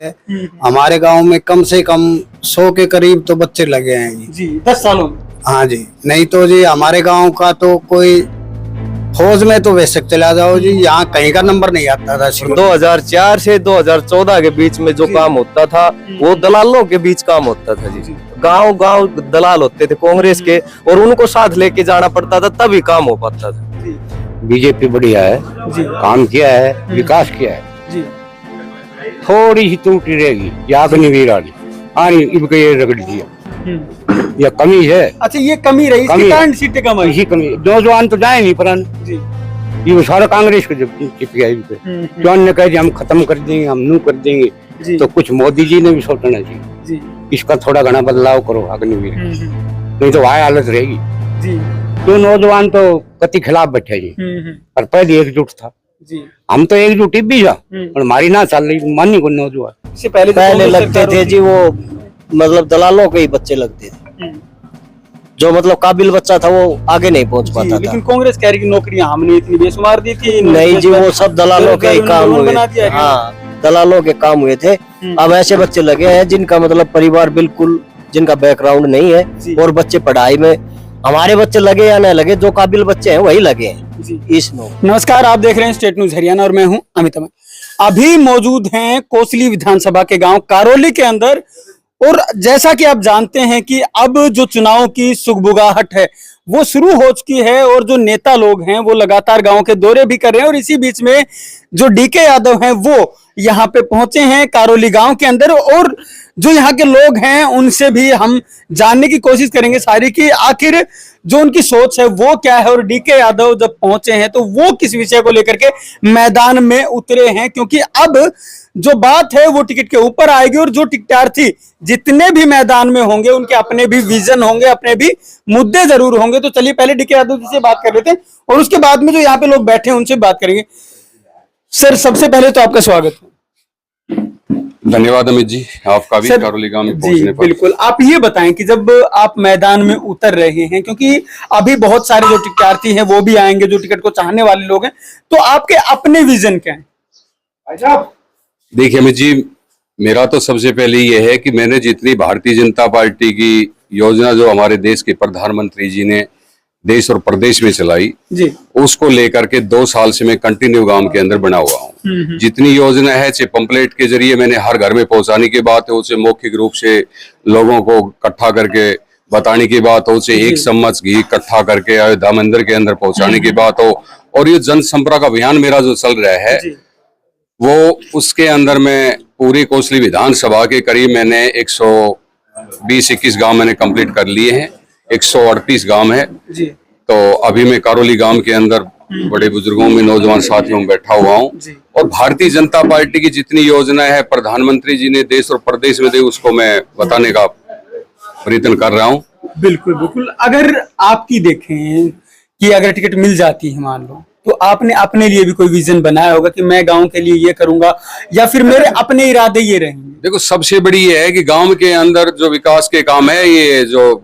हमारे गांव में कम से कम 100 के करीब तो बच्चे लगे हैं जी 10 सालों में। हाँ जी, नहीं तो जी हमारे गांव का तो कोई फौज में तो बेशक चला जाओ जी, यहाँ कहीं का नंबर नहीं आता था। 2004 से 2014 के बीच में जो काम होता था वो दलालों के बीच काम होता था जी। गांव गांव दलाल होते थे कांग्रेस के और उनको साथ लेके जाना पड़ता था तभी काम हो पाता था। बीजेपी बढ़िया है जी, काम किया है, विकास किया है जी। थोड़ी सी त्रुटि रहेगी या अग्निवीर वाली आनी इनके ये रगड़ दिया, यह कमी है। अच्छा, ये कमी रही, इसके कारण सीटें कम आई। इसी कमी, नौजवान तो जाए नहीं पर जी। ये सारा कांग्रेस को जब चिप गया इन पे जौन ने कहा हम खत्म कर देंगे, हम नू कर देंगे, तो कुछ मोदी जी ने भी सोचना चाहिए जी। इसका थोड़ा घना बदलाव करो अग्निवीर, नहीं तो वह हालत रहेगी जी। तो नौजवान तो कति खिलाफ बैठे जी, पर पहले एकजुट था जी। हम तो एकजुट भी था और हमारी ना चल रही मानी को नौजवान इससे पहले लगते थे जी वो मतलब दलालों के ही बच्चे लगते थे, जो मतलब काबिल बच्चा था वो आगे नहीं पहुंच पाता था। लेकिन कांग्रेस कह रही कि नौकरियां हमने इतनी बेशुमार दी थी। नहीं जी, वो सब दलालों के ही काम हुए। हाँ, दलालों के काम हुए थे। अब ऐसे बच्चे लगे हैं जिनका मतलब परिवार बिल्कुल, जिनका बैकग्राउंड नहीं है और बच्चे पढ़ाई में, हमारे बच्चे लगे या न लगे, जो काबिल बच्चे हैं वही लगे हैं इस नमस्कार, आप देख रहे हैं स्टेट न्यूज हरियाणा और मैं हूं अमित अमन। अभी मौजूद हैं कोसली विधानसभा के गांव कारोली के अंदर, और जैसा कि आप जानते हैं कि अब जो चुनाव की सुगबुगाहट है वो शुरू हो चुकी है और जो नेता लोग हैं वो लगातार गांव के दौरे भी कर रहे हैं, और इसी बीच में जो डीके यादव हैं वो यहाँ पे पहुंचे हैं कारोली गांव के अंदर, और जो यहाँ के लोग हैं उनसे भी हम जानने की कोशिश करेंगे सारी कि आखिर जो उनकी सोच है वो क्या है, और डीके यादव जब पहुंचे हैं तो वो किस विषय को लेकर के मैदान में उतरे हैं, क्योंकि अब जो बात है वो टिकट के ऊपर आएगी, और जो टिकटार्थी जितने भी मैदान में होंगे उनके अपने भी विजन होंगे, अपने भी मुद्दे जरूर होंगे। तो चलिए पहले डीके यादव जी से बात कर लेते हैं और उसके बाद में जो यहाँ पे लोग बैठे हैं उनसे बात करेंगे। सर, सबसे पहले तो आपका स्वागत है। धन्यवाद अमित जी, आपका भी कारोली गांव में पहुंचने पर। बिल्कुल, आप ये बताएं कि जब आप मैदान में उतर रहे हैं, क्योंकि अभी बहुत सारे जो टिकटार्थी हैं वो भी आएंगे, जो टिकट को चाहने वाले लोग हैं, तो आपके अपने विजन क्या है? देखिए अमित जी, मेरा तो सबसे पहले ये है कि मैंने जितनी भारतीय जनता पार्टी की योजना जो हमारे देश के प्रधानमंत्री जी ने देश और प्रदेश में चलाई जी, उसको लेकर के 2 साल से मैं कंटिन्यू गांव के अंदर बना हुआ हूँ। जितनी योजना है, चाहे पंपलेट के जरिए मैंने हर घर में पहुंचाने की बात है, उसे मौखिक रूप से लोगों को इकट्ठा करके बताने की बात हो, उसे 1 चम्मच घी इकट्ठा करके अयोध्या मंदिर के अंदर पहुंचाने की बात हो, और ये जनसंपर्क अभियान मेरा जो चल रहा है वो उसके अंदर में पूरी कोसली विधानसभा के करीब मैंने 120-21 गांव मैंने कंप्लीट कर लिए हैं, 138 गांव है जी। तो अभी मैं कारोली गांव के अंदर बड़े बुजुर्गों में, नौजवान साथियों में बैठा हुआ हूं, और भारतीय जनता पार्टी की जितनी योजना है प्रधानमंत्री जी ने देश और प्रदेश में दी उसको मैं बताने का प्रयत्न कर रहा हूं। बिल्कुल बिल्कुल। अगर आपकी देखें कि अगर टिकट मिल जाती है मान लो, तो आपने अपने लिए भी कोई विजन बनाया होगा कि मैं गांव के लिए ये करूंगा, या फिर मेरे अपने इरादे ये रहेंगे? देखो, सबसे बड़ी ये है कि गांव के अंदर जो विकास के काम है, ये जो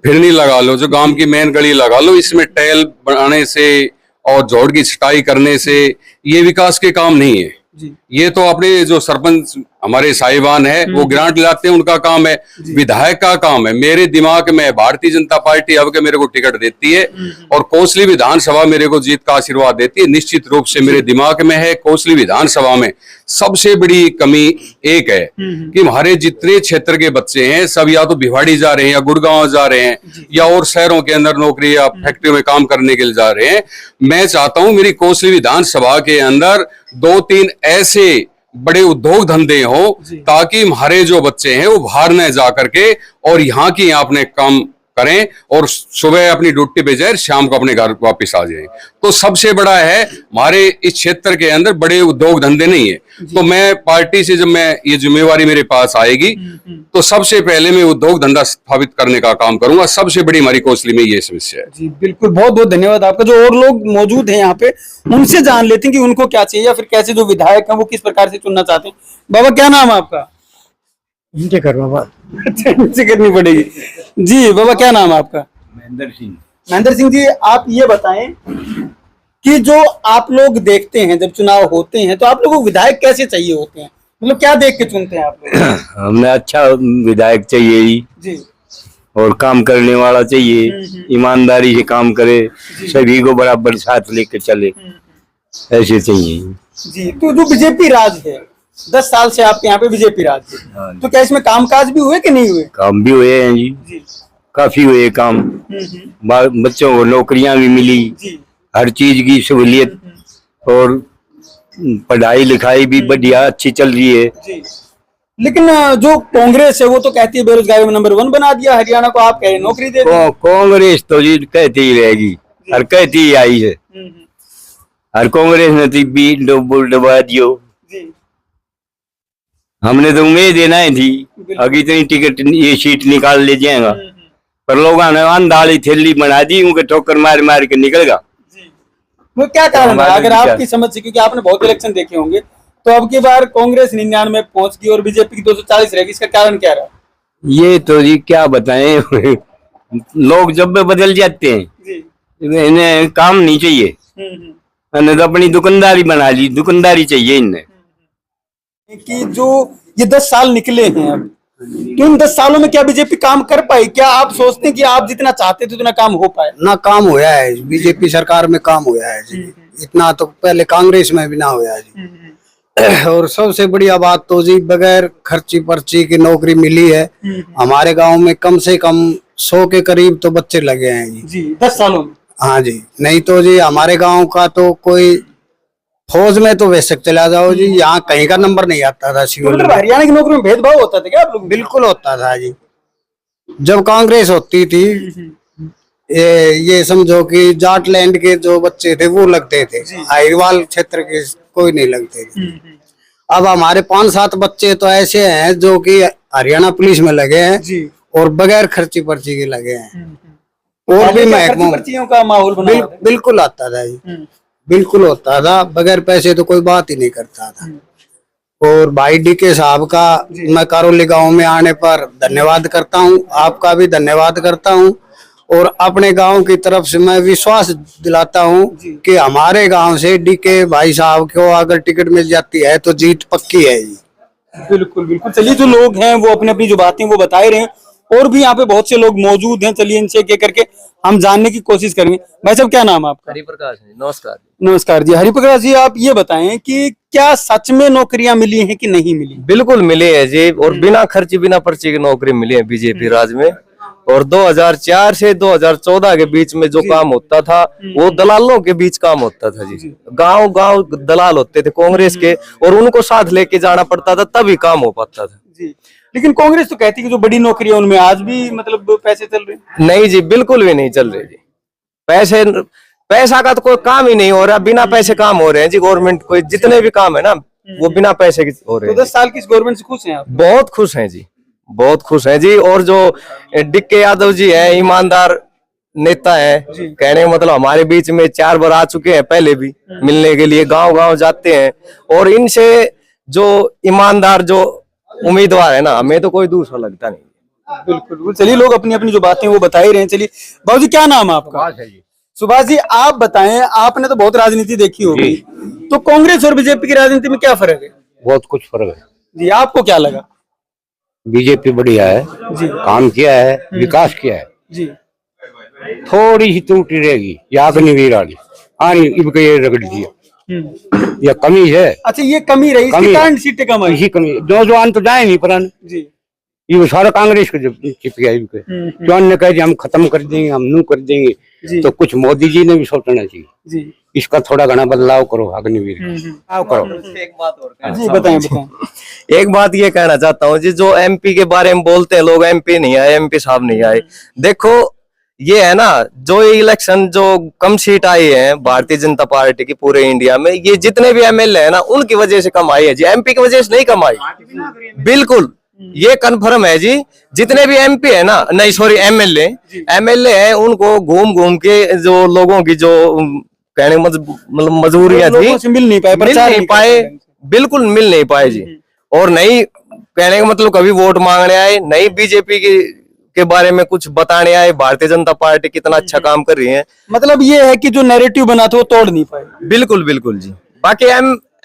फिरनी लगा लो, जो गांव की मेन गली लगा लो, इसमें टैल बनाने से और जोड़ की छटाई करने से ये विकास के काम नहीं है जी। ये तो अपने जो सरपंच हमारे साहिबान है वो ग्रांट लाते हैं, उनका काम है। विधायक का काम है। मेरे दिमाग में भारतीय जनता पार्टी अब के मेरे को टिकट देती है और कोसली विधानसभा मेरे को जीत का आशीर्वाद देती है, निश्चित रूप से मेरे दिमाग में है। कोसली विधानसभा में सबसे बड़ी कमी एक है कि हमारे जितने क्षेत्र के बच्चे हैं सब या तो भिवाड़ी जा रहे हैं, या गुड़गांव जा रहे हैं, या और शहरों के अंदर नौकरी या फैक्ट्री में काम करने के लिए जा रहे हैं। मैं चाहता हूं मेरी कोसली विधानसभा के अंदर 2-3 ऐसे बड़े उद्योग धंधे हो ताकि हमारे जो बच्चे हैं वो बाहर न जा करके और यहाँ की यहाँ अपने काम करें, और सुबह अपनी ड्यूटी पे जाए, शाम को अपने घर वापस आ जाएं। तो सबसे बड़ा है हमारे इस क्षेत्र के अंदर बड़े उद्योग धंधे नहीं है। तो मैं पार्टी से जब मैं ये जिम्मेवारी मेरे पास आएगी तो सबसे पहले मैं उद्योग धंधा स्थापित करने का काम करूंगा। सबसे बड़ी हमारी कोसली में ये समस्या है जी। बिल्कुल, बहुत बहुत धन्यवाद आपका। जो और लोग मौजूद हैं यहाँ पे उनसे जान लेते हैं कि उनको क्या चाहिए, या फिर कैसे जो विधायक है वो किस प्रकार से चुनना चाहते हैं। बाबा, क्या नाम है आपका? इनके कर बाबा इनसे करनी पड़ेगी जी। बाबा, क्या नाम है आपका? महेंद्र सिंह। महेंद्र सिंह जी, आप ये बताएं कि जो आप लोग देखते हैं जब चुनाव होते हैं तो आप लोगों को विधायक कैसे चाहिए होते हैं, मतलब क्या देख के चुनते हैं आप लोग? हमें अच्छा विधायक चाहिए ही, जी और काम करने वाला चाहिए, ईमानदारी से काम करे, सभी को बराबर साथ लेकर चले, ऐसे चाहिए। जी। तो जो बीजेपी राज है, 10 साल से आपके यहाँ पे बीजेपी राज है, तो क्या इसमें कामकाज भी हुए कि नहीं हुए? काम भी हुए हैं जी, जी काफी हुए काम। बच्चों को नौकरियां भी मिली, जी हर चीज की सहूलियत, और पढ़ाई लिखाई भी बढ़िया अच्छी चल रही है। जी। लेकिन जो कांग्रेस है वो तो कहती है बेरोजगारी में नंबर 1 बना दिया हरियाणा को, आप कह रहे हैं नौकरी दे दी। कांग्रेस तो जी कहती ही रहेगी, और कहती ही आई है, और कांग्रेस ने तो भी दबा दियो। जी हमने तो उम्मीद ही नहीं थी अगर इतनी टिकट ये सीट निकाल ले जाएगा, पर लोगों ने अंधाली थैली बना दी, उनके ठोकर मार मार के निकल गया। वो क्या कारण है हमारे अगर विचार- आपकी समझ से, क्योंकि आपने बहुत इलेक्शन देखे होंगे, तो अब की बार कांग्रेस 99 पहुंच गई और बीजेपी की 240 रहेगी, इसका कारण क्या रहा? ये तो जी क्या बताएं लोग जब भी बदल जाते हैं, जी इन्हें काम नहीं चाहिए, इन्हें तो अपनी दुकानदारी बना ली, दुकानदारी चाहिए इन्हें। कि जो ये 10 साल निकले हैं अब, तो इन 10 सालों में क्या बीजेपी काम कर पाई? क्या आप सोचते हैं कि आप जितना चाहते थे उतना काम हो पाए? ना काम होया है बीजेपी सरकार में, काम होया है जी, इतना तो पहले कांग्रेस में भी ना होया जी। और सबसे बढ़िया बात तो जी बगैर खर्ची पर्ची की नौकरी मिली है हमारे गांव में, कम से कम 100 के करीब तो बच्चे लगे हैं जी। 10 सालों में। हाँ जी, नहीं तो जी हमारे गांव का तो कोई फौज में तो वैसे चला जाओ जी, यहाँ कहीं का नंबर नहीं आता था सिविल मतलब में। हरियाणा की नौकरी में भेदभाव होता था क्या आप लोग? बिल्कुल होता था जी, जब कांग्रेस होती थी ये समझो कि जाटलैंड के जो बच्चे थे वो लगते थे, अहिरवाल क्षेत्र के कोई नहीं लगते थे। अब हमारे 5-7 बच्चे तो ऐसे हैं जो कि हरियाणा पुलिस में लगे हैं जी। और बगैर खर्ची पर्ची के लगे हैं। और भी महकमों पर्चियों का माहौल बना हुआ था। बिल्कुल आता था जी, बिल्कुल होता था, बगैर पैसे तो कोई बात ही नहीं करता था। और भाई डीके साहब का मैं करौली गांव में आने पर धन्यवाद करता हूं, आपका भी धन्यवाद करता हूं, और अपने गांव की तरफ से मैं विश्वास दिलाता हूं कि हमारे गांव से डीके भाई साहब को अगर टिकट मिल जाती है तो जीत पक्की है जी। बिल्कुल बिल्कुल। चलिए, जो लोग हैं वो अपनी अपनी जो बातें वो बता ही रहे हैं, और भी यहाँ पे बहुत से लोग मौजूद हैं, चलिए इनसे एक एक करके हम जानने की कोशिश करेंगे। भाई साहब, क्या नाम है आपका? हरिप्रकाश जी, नमस्कार। नमस्कार जी। हरिप्रकाश जी, आप ये बताएं कि क्या सच में नौकरियां मिली हैं कि नहीं मिली? बिल्कुल मिली है जी, और बिना खर्ची बिना पर्ची की नौकरी मिली है बीजेपी राज में। और 2004 से 2014 के बीच में जो काम होता था वो दलालों के बीच काम होता था जी। गांव गांव दलाल होते थे कांग्रेस के, और उनको साथ लेके जाना पड़ता था, तभी काम हो पाता था जी। लेकिन कांग्रेस तो कहती है कि जो बड़ी नौकरी है उनमें आज भी मतलब पैसे चल रहे हैं। नहीं जी, बिल्कुल भी नहीं चल रहे जी। पैसा का तो कोई काम ही नहीं हो रहा, बिना पैसे काम हो रहे हैं जी। गवर्नमेंट कोई जितने भी काम है ना वो बिना पैसे के हो रहे तो हैं। 10 साल की इस गवर्नमेंट से खुश हैं आप? बहुत खुश हैं जी, बहुत खुश हैं जी। और जो डीके यादव जी है, ईमानदार नेता है, कहने का मतलब हमारे बीच में 4 बार आ चुके हैं, पहले भी मिलने के लिए गांव गांव जाते हैं, और इनसे जो ईमानदार जो उम्मीदवार है ना, हमें तो कोई दूसरा लगता नहीं। बिल्कुल। चलिए, लोग अपनी अपनी जो बातें वो बता ही रहे हैं। चलिए बाबूजी, क्या नाम है आपका? सुभाष जी, आप बताएं, आपने तो बहुत राजनीति देखी होगी, तो कांग्रेस और बीजेपी की राजनीति में क्या फर्क है? बहुत कुछ फर्क है जी, आपको क्या लगा? बीजेपी बढ़िया है जी। काम किया है, विकास किया है। जी थोड़ी सी त्रुटि रहेगी या अग्निवीर वाली इनके ये रगड़ दिया, या कमी है। अच्छा, ये कमी रही, इसके कमी है। कारण सीटें कम आई। इसी कमी जो जवान तो जाए नहीं पुराने, जी ये सारा कांग्रेस को चिप गया इनके। जवान ने कहा हम खत्म कर देंगे, हम नू कर देंगे, जी। तो कुछ मोदी जी ने भी सोचना चाहिए, जी इसका थोड़ा घना बदलाव करो, अग्निवीर बदलाव करो। एक बात और जी, बताएं बताएं। एक बात ये कहना चाहता हूँ जी, जो एमपी के बारे में बोलते हैं लोग, एमपी नहीं आए, एमपी साहब नहीं आए। देखो ये है ना, जो इलेक्शन जो कम सीट आई है भारतीय जनता पार्टी की पूरे इंडिया में, ये जितने भी एमएलए है ना उनकी वजह से कम आई है जी, एमपी की वजह से नहीं कम आई। बिल्कुल ये कन्फर्म है जी। जितने भी एमपी है ना, नहीं सॉरी एमएलए है, उनको घूम घूम के जो लोगों की जो कहने मतलब मजबूरियां थी, लोगों से मिल नहीं पाए, मिल प्रचार नहीं नहीं पाए, कर पाए। बिल्कुल मिल नहीं पाए जी। और नहीं कहने का मतलब कभी वोट मांगने आए, नहीं बीजेपी के बारे में कुछ बताने आए, भारतीय जनता पार्टी कितना अच्छा काम कर रही है। मतलब ये है कि जो नैरेटिव बना था वो तोड़ नहीं पाए। बिल्कुल बिल्कुल जी। बाकी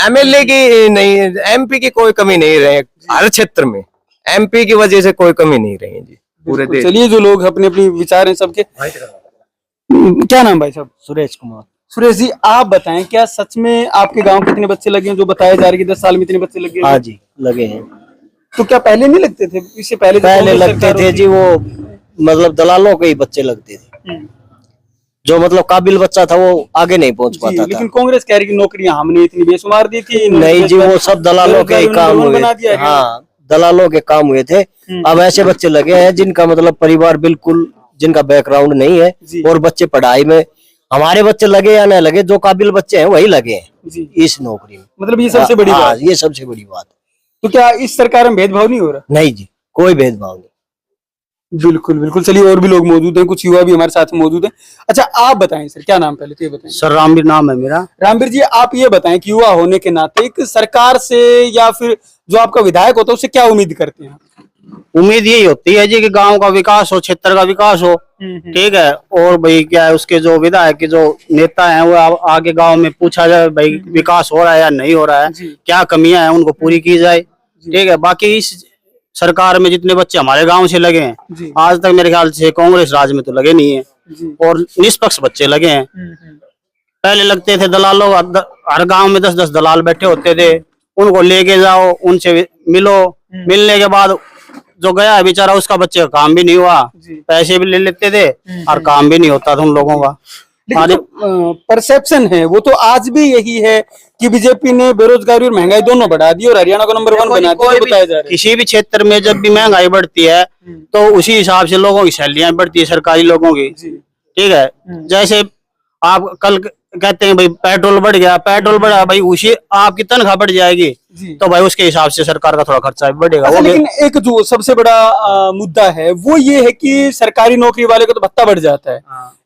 एमएलए की नहीं, एमपी की कोई कमी नहीं रही हर क्षेत्र में। एमपी की वजह से कोई कमी नहीं रही है जी पूरे देश। चलिए, जो लोग अपने अपनी विचार हैं सबके। क्या नाम भाई साहब? सुरेश कुमार। सुरेश जी, आप बताएं, क्या सच में आपके गांव कितने बच्चे लगे हैं? जो बताया जा रहा है कि 10 साल में इतने बच्चे लगे हैं। हाँ जी लगे हैं। तो क्या पहले नहीं लगते थे? इससे पहले पहले लगते थे जी, वो मतलब दलालों के ही बच्चे लगते थे। जो मतलब काबिल बच्चा था वो आगे नहीं पहुंच पाता था। लेकिन कांग्रेस कह रही कि नौकरियां हमने इतनी बेशुमार दी थी। नहीं जी, वो सब दलालों के ही काम हुए। हाँ, दलालों के काम हुए थे। अब ऐसे बच्चे लगे हैं जिनका मतलब परिवार बिल्कुल, जिनका बैकग्राउंड नहीं है, और बच्चे पढ़ाई में, हमारे बच्चे लगे या न लगे, जो काबिल बच्चे हैं वही लगे हैं इस नौकरी में। मतलब ये सबसे बड़ी बात। ये सबसे बड़ी बात। तो क्या इस सरकार में भेदभाव नहीं हो रहा? नहीं जी, कोई भेदभाव नहीं। बिल्कुल बिल्कुल। चलिए, और भी लोग मौजूद हैं, कुछ युवा भी हमारे साथ मौजूद हैं। अच्छा, आप बताएं सर, क्या नाम? पहले तो ये बताएं। सर रामवीर नाम है मेरा। रामवीर जी, आप ये बताएं कि युवा होने के नाते एक सरकार से या फिर जो आपका विधायक होता है उससे क्या उम्मीद करते हैं? उम्मीद यही होती है जी कि गांव का विकास हो, क्षेत्र का विकास हो। ठीक है। और भाई क्या है, उसके जो विधायक के जो नेता हैं वो आगे गांव में पूछा जाए भाई विकास हो रहा है या नहीं हो रहा है, क्या कमियां हैं उनको पूरी की जाए। ठीक है। बाकी इस सरकार में जितने बच्चे हमारे गांव से लगे हैं, आज तक मेरे ख्याल से कांग्रेस राज में तो लगे नहीं है, और निष्पक्ष बच्चे लगे हैं। पहले लगते थे दलालों, हर गांव में 10-10 दलाल बैठे होते थे, उनको लेके जाओ, उनसे मिलो, मिलने के बाद जो गया है बेचारा, उसका बच्चे का काम भी नहीं हुआ, पैसे भी ले लेते थे और काम भी नहीं होता था उन लोगों का। परसेप्शन है वो तो आज भी यही है कि बीजेपी ने बेरोजगारी और महंगाई दोनों बढ़ा दी और हरियाणा को नंबर 1 बना दिया, बताया जा रहा है। किसी भी क्षेत्र में जब भी महंगाई बढ़ती है तो उसी हिसाब से लोगों की सैलरियां बढ़ती है, सरकारी लोगों की। ठीक है। जैसे आप कल कहते हैं भाई पेट्रोल बढ़ गया, पेट्रोल बढ़ा, भाई उसी आपकी तनख्वाह बढ़ जाएगी तो भाई उसके हिसाब से सरकार का थोड़ा खर्चा भी बढ़ेगा। अच्छा, लेकिन एक जो सबसे बड़ा मुद्दा है वो ये है कि सरकारी नौकरी वाले को तो भत्ता बढ़ जाता है।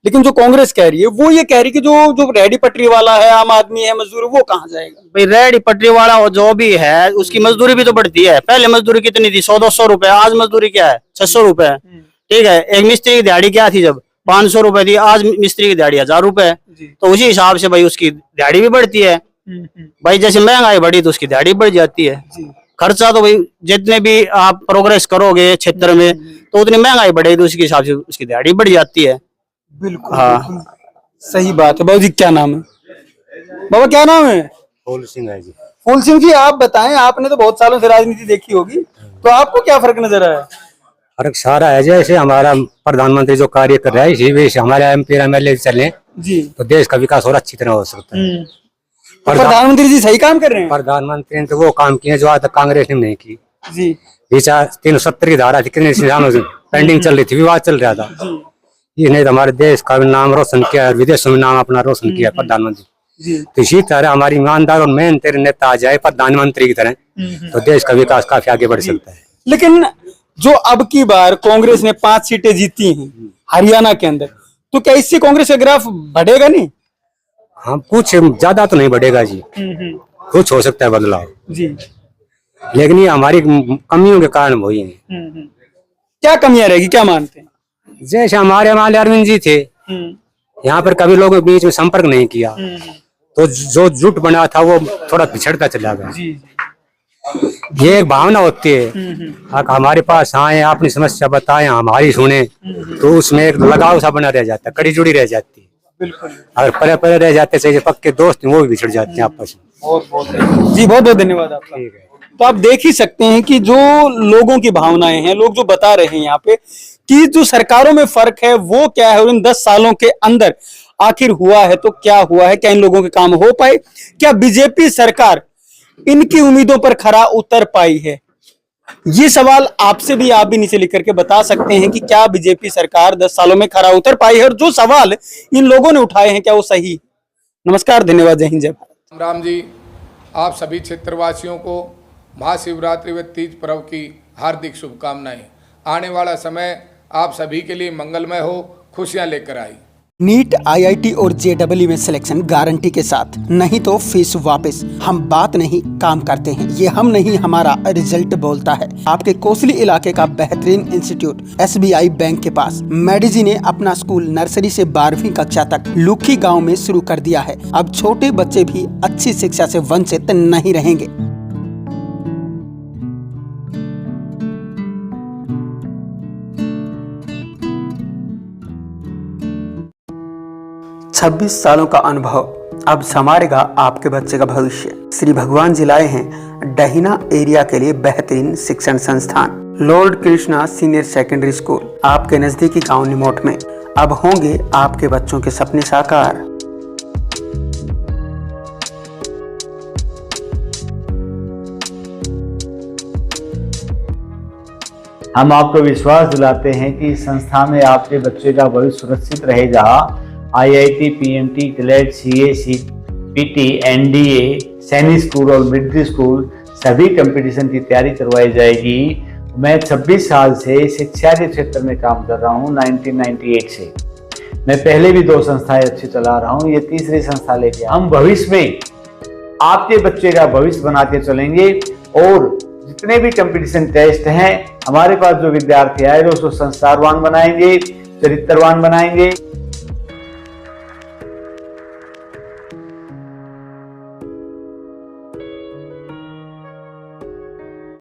लेकिन जो कांग्रेस कह रही है वो ये कह रही है कि जो रेहड़ी पटरी वाला है, आम आदमी है, मजदूर, वो कहाँ जाएगा? भाई रेहड़ी पटरी वाला जो भी है उसकी मजदूरी भी तो बढ़ती है। पहले मजदूरी कितनी थी? 100-200 रुपए। आज मजदूरी क्या है? 600 रुपए। ठीक है। एक मिस्त्री की दिहाड़ी क्या थी जब? 500 रुपए थी। आज मिस्त्री की दिहाड़ी 1000 रुपए। तो उसी हिसाब से भाई उसकी दिहाड़ी भी बढ़ती है। भाई जैसे महंगाई बढ़ी तो उसकी दिहाड़ी बढ़ जाती है। खर्चा तो भाई जितने भी आप प्रोग्रेस करोगे क्षेत्र में तो उतनी महंगाई बढ़ेगी, तो उसके हिसाब से उसकी दिहाड़ी बढ़ जाती है। बिल्कुल। हाँ, सही बात है। बाबू जी, क्या नाम है? बाबा क्या नाम है? फूल सिंह है जी। फूल सिंह जी, आप बताएं, आपने तो बहुत सालों से राजनीति देखी होगी, तो आपको क्या फर्क नजर आया? फर्क सारा है, जैसे हमारा प्रधानमंत्री जो कार्य कर रहा है इसी वजह से हमारे एमपी एमएलए चले जी, तो देश का विकास और अच्छी तरह हो सकता है। प्रधानमंत्री जी सही काम कर रहे हैं। प्रधानमंत्री ने तो वो काम किए जो आज तक कांग्रेस ने नहीं की जी। 370 की धारा थी, कितने सालों से पेंडिंग चल रही थी, विवाद चल रहा था। ये नहीं तो हमारे देश का भी नाम रोशन किया, विदेशों में नाम अपना रोशन किया प्रधानमंत्री। तो इसी तरह हमारी ईमानदार और मेहनती नेता आ जाए प्रधानमंत्री की तरह तो देश का विकास काफी आगे बढ़ सकता है। लेकिन जो अब की बार कांग्रेस ने 5 सीटें जीती हैं हरियाणा के अंदर, तो क्या इससे कांग्रेस का ग्राफ बढ़ेगा नहीं? हाँ, कुछ ज्यादा तो नहीं बढ़ेगा जी, कुछ हो सकता है बदलाव जी, लेकिन ये हमारी कमियों के कारण हुई है। क्या कमियां रहेगी, क्या मानते हैं? जैसे हमारे अरविंद जी थे, यहाँ पर कभी लोगों के बीच में संपर्क नहीं किया तो जो जुट बना था वो थोड़ा पिछड़ता चला गया। ये एक भावना होती है, हमारे पास आए, अपनी समस्या बताएं, हमारी सुने, तो उसमें एक लगाव सा बना रह जाता है, कड़ी जुड़ी रह जाती है। बिल्कुल। अगर परे परे रह जाते चाहिए पक्के दोस्त वो भी बिछड़ जाते हैं आपस में। जी, बहुत बहुत धन्यवाद आपका। ठीक है। तो आप देख ही सकते हैं कि जो लोगों की भावनाएं हैं, लोग जो बता रहे हैं यहाँ पे कि जो सरकारों में फर्क है वो क्या है, और इन 10 सालों के अंदर आखिर हुआ है तो क्या हुआ है, क्या इन लोगों के काम हो पाए, क्या बीजेपी सरकार इनकी उम्मीदों पर खरा उतर पाई है? ये सवाल आपसे भी, आप भी नीचे लिख करके बता सकते हैं कि क्या बीजेपी सरकार 10 सालों में खरा उतर पाई है, और जो सवाल इन लोगों ने उठाए हैं क्या वो सही? नमस्कार, धन्यवाद, जय हिंद, जय भारत। राम जी, आप सभी क्षेत्रवासियों को महाशिवरात्रि व तीज पर्व की हार्दिक शुभकामनाएं। आने वाला समय आप सभी के लिए मंगलमय हो, खुशियां लेकर आई। नीट, आईआईटी और जेडब्ल्यू में सिलेक्शन गारंटी के साथ, नहीं तो फीस वापस। हम बात नहीं काम करते हैं, ये हम नहीं हमारा रिजल्ट बोलता है। आपके कोसली इलाके का बेहतरीन इंस्टीट्यूट एसबीआई बैंक के पास मेडिजी ने अपना स्कूल नर्सरी से 12वीं कक्षा तक लुखी गांव में शुरू कर दिया है। अब छोटे बच्चे भी अच्छी शिक्षा से वंचित नहीं रहेंगे। छब्बीस सालों का अनुभव अब संवारेगा आपके बच्चे का भविष्य। श्री भगवान जी लाए हैं डहीना एरिया के लिए बेहतरीन शिक्षण संस्थान Lord Krishna senior secondary school आपके नजदीकी गांव निमोट में। अब होंगे आपके बच्चों के सपने साकार। हम आपको विश्वास दिलाते हैं कि इस संस्था में आपके बच्चे का भविष्य सुरक्षित रहेगा। IIT, PMT, ग्लेड, CA, CPT, NDA, Sainik school और मिलिट्री स्कूल सभी कंपटीशन की तैयारी करवाई जाएगी। मैं 26 साल से शिक्षा के क्षेत्र में काम कर रहा हूँ, 1998 से। मैं पहले भी 2 संस्थाएं अच्छी चला रहा हूँ, ये तीसरी संस्था लेके हम भविष्य में आपके बच्चे का भविष्य बनाते चलेंगे। और जितने भी कंपटीशन टेस्ट हैं, हमारे पास जो विद्यार्थी आए उसको संस्कारवान बनाएंगे, चरित्रवान बनाएंगे।